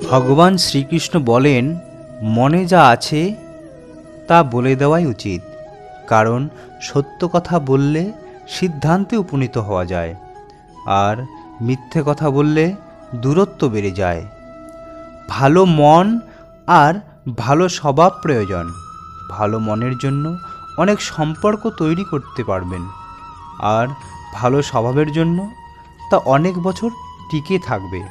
ভগবান শ্রীকৃষ্ণ বলেন, মনে যা আছে তা বলে দেওয়াই উচিত, কারণ সত্য কথা বললে সিদ্ধান্তে উপনীত হওয়া যায়, আর মিথ্যে কথা বললে দূরত্ব বেড়ে যায়। ভালো মন আর ভালো স্বভাব প্রয়োজন। ভালো মনের জন্য অনেক সম্পর্ক তৈরি করতে পারবেন, আর ভালো স্বভাবের জন্য তা অনেক বছর টিকে থাকবে।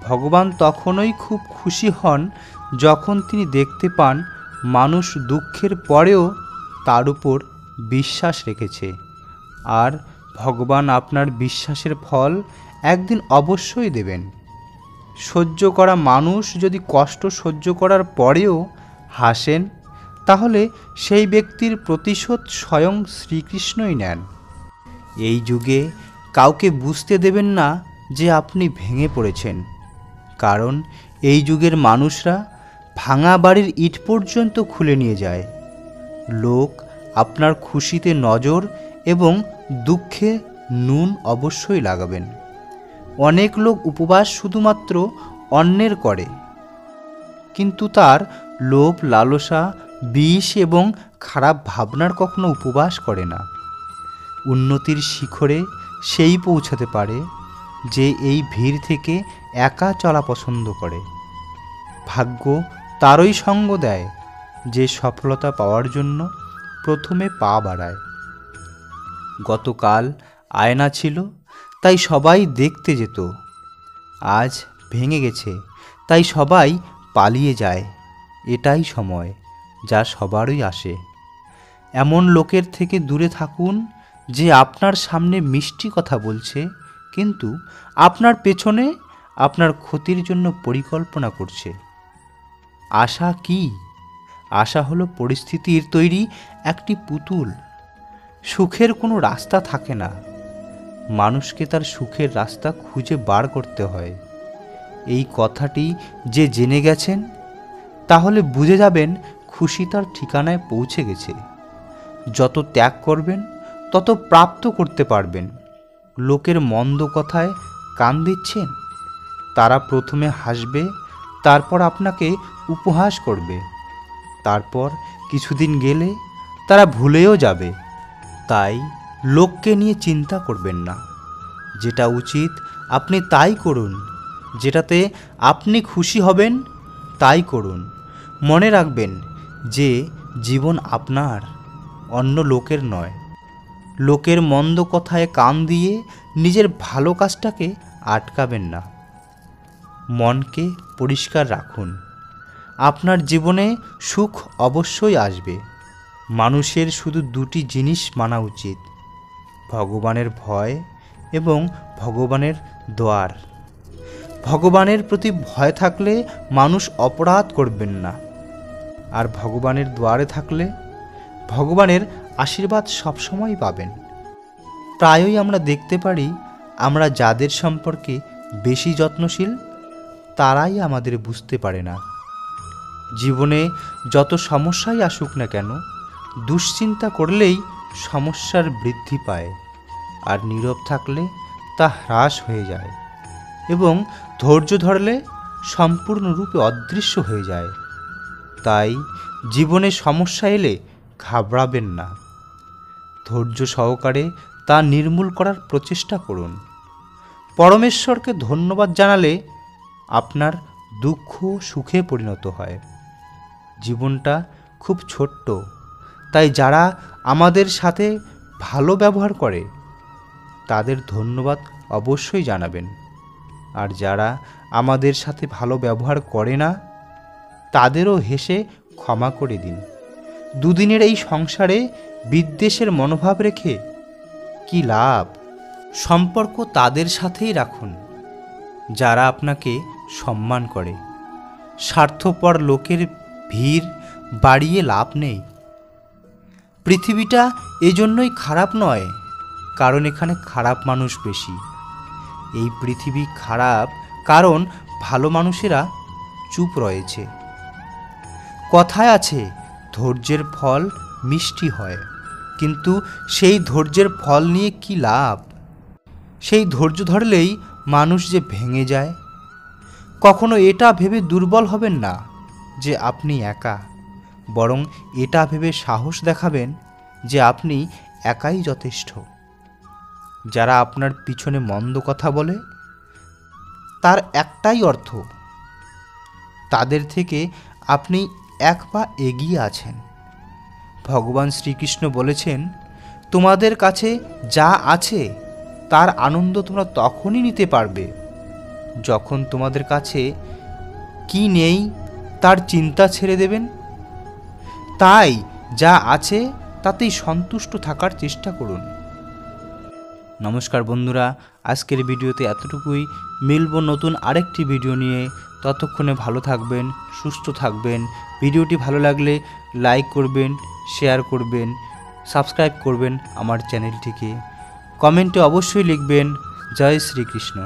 ভগবান তখনই খুব খুশি হন যখন তিনি দেখতে পান মানুষ দুঃখের পরেও তার উপর বিশ্বাস রেখেছে, আর ভগবান আপনার বিশ্বাসের ফল একদিন অবশ্যই দেবেন। সহ্য করা মানুষ যদি কষ্ট সহ্য করার পরেও হাসেন, তাহলে সেই ব্যক্তির প্রতিশোধ স্বয়ং শ্রীকৃষ্ণই নেন। এই যুগে কাউকে বুঝতে দেবেন না যে আপনি ভেঙে পড়েছেন, কারণ এই যুগের মানুষরা ভাঙা বাড়ির ইট পর্যন্ত খুলে নিয়ে যায়। লোক আপনার খুশিতে নজর এবং দুঃখে নুন অবশ্যই লাগাবেন। অনেক লোক উপবাস শুধুমাত্র অন্যের করে, কিন্তু তার লোভ, লালসা, বিষ এবং খারাপ ভাবনার কখনো উপবাস করে না। উন্নতির শিখরে সেই পৌঁছাতে পারে যে এই ভিড় থেকে একা চলা পছন্দ করে। ভাগ্য তারই সঙ্গ দেয় যে সফলতা পাওয়ার জন্য প্রথমে পা বাড়ায়। গতকাল আয়না ছিল তাই সবাই দেখতে যেত, আজ ভেঙে গেছে তাই সবাই পালিয়ে যায়। এটাই সময়, যা সবারই আসে। এমন লোকের থেকে দূরে থাকুন যে আপনার সামনে মিষ্টি কথা বলছে, কিন্তু আপনার পেছনে আপনার ক্ষতির জন্য পরিকল্পনা করছে। আশা কি? আশা হলো পরিস্থিতির তৈরি একটি পুতুল। সুখের কোনো রাস্তা থাকে না, মানুষকে তার সুখের রাস্তা খুঁজে বার করতে হয়। এই কথাটি যে জেনে গেছেন, তাহলে বুঝে যাবেন খুশি তার ঠিকানায় পৌঁছে গেছে। যত ত্যাগ করবেন তত প্রাপ্ত করতে পারবেন। লোকের মন্দ কথায় কান দিচ্ছেন? তারা প্রথমে হাসবে, তারপর আপনাকে উপহাস করবে, তারপর কিছুদিন গেলে তারা ভুলেও যাবে। তাই লোককে নিয়ে চিন্তা করবেন না। যেটা উচিত আপনি তাই করুন, যেটাতে আপনি খুশি হবেন তাই করুন। মনে রাখবেন যে জীবন আপনার, অন্য লোকের নয়। লোকের মন্দ কথায় কান দিয়ে নিজের ভালো কাজটাকে আটকাবেন না। মনকে পরিষ্কার রাখুন, আপনার জীবনে সুখ অবশ্যই আসবে। মানুষের শুধু দুটি জিনিস মানা উচিত: ভগবানের ভয় এবং ভগবানের দ্বার। ভগবানের প্রতি ভয় থাকলে মানুষ অপরাধ করবেন না, আর ভগবানের দ্বারে থাকলে ভগবানের আশীর্বাদ সবসময় পাবেন। প্রায়ই আমরা দেখতে পারি, আমরা যাদের সম্পর্কে বেশি যত্নশীল তারাই আমাদের বুঝতে পারে না। জীবনে যত সমস্যাই আসুক না কেন, দুশ্চিন্তা করলেই সমস্যার বৃদ্ধি পায়, আর নীরব থাকলে তা হ্রাস হয়ে যায়, এবং ধৈর্য ধরলে সম্পূর্ণরূপে অদৃশ্য হয়ে যায়। তাই জীবনে সমস্যা এলে ঘাবড়াবেন না, ধৈর্য সহকারে তা নির্মূল করার প্রচেষ্টা করুন। পরমেশ্বরকে ধন্যবাদ জানালে আপনার দুঃখ সুখে পরিণত হয়। জীবনটা খুব ছোট্ট, তাই যারা আমাদের সাথে ভালো ব্যবহার করে তাদের ধন্যবাদ অবশ্যই জানাবেন, আর যারা আমাদের সাথে ভালো ব্যবহার করে না তাদেরও হেসে ক্ষমা করে দিন। দুদিনের এই সংসারে বিদ্বেষের মনোভাব রেখে কি লাভ? সম্পর্ক তাদের সাথেই রাখুন যারা আপনাকে সম্মান করে। স্বার্থপর লোকের ভিড় বাড়িয়ে লাভ নেই। পৃথিবীটা এজন্যই খারাপ নয় কারণ এখানে খারাপ মানুষ বেশি। এই পৃথিবী খারাপ কারণ ভালো মানুষেরা চুপ রয়েছে। কথায় আছে, ধৈর্যের ফল মিষ্টি হয়, কিন্তু সেই ধৈর্যের ফল নিয়ে কি লাভ? সেই ধৈর্য ধরলেই মানুষ যে ভেঙে যায়। কখনো এটা ভেবে দুর্বল হবেন না যে আপনি একা, বরং এটা ভেবে সাহস দেখাবেন যে আপনি একাই যথেষ্ট। যারা আপনার পিছনে মন্দ কথা বলে তার একটাই অর্থ, তাদের থেকে আপনি এক পা এগিয়ে আছেন। ভগবান শ্রীকৃষ্ণ বলেছেন, তোমাদের কাছে যা আছে তার আনন্দ তোমরা তখনই নিতে পারবে যখন তোমাদের কাছে কি নেই তার চিন্তা ছেড়ে দেবেন। তাই যা আছে তাতেই সন্তুষ্ট থাকার চেষ্টা করুন। নমস্কার বন্ধুরা, আজকের ভিডিওতে এতটুকুই। মিলব নতুন আরেকটি ভিডিও নিয়ে। ততক্ষণে ভালো থাকবেন, সুস্থ থাকবেন। ভিডিওটি ভালো লাগলে লাইক করবেন, শেয়ার করবেন, সাবস্ক্রাইব করবেন আমার চ্যানেলটিকে। কমেন্টে অবশ্যই লিখবেন জয় শ্রীকৃষ্ণ।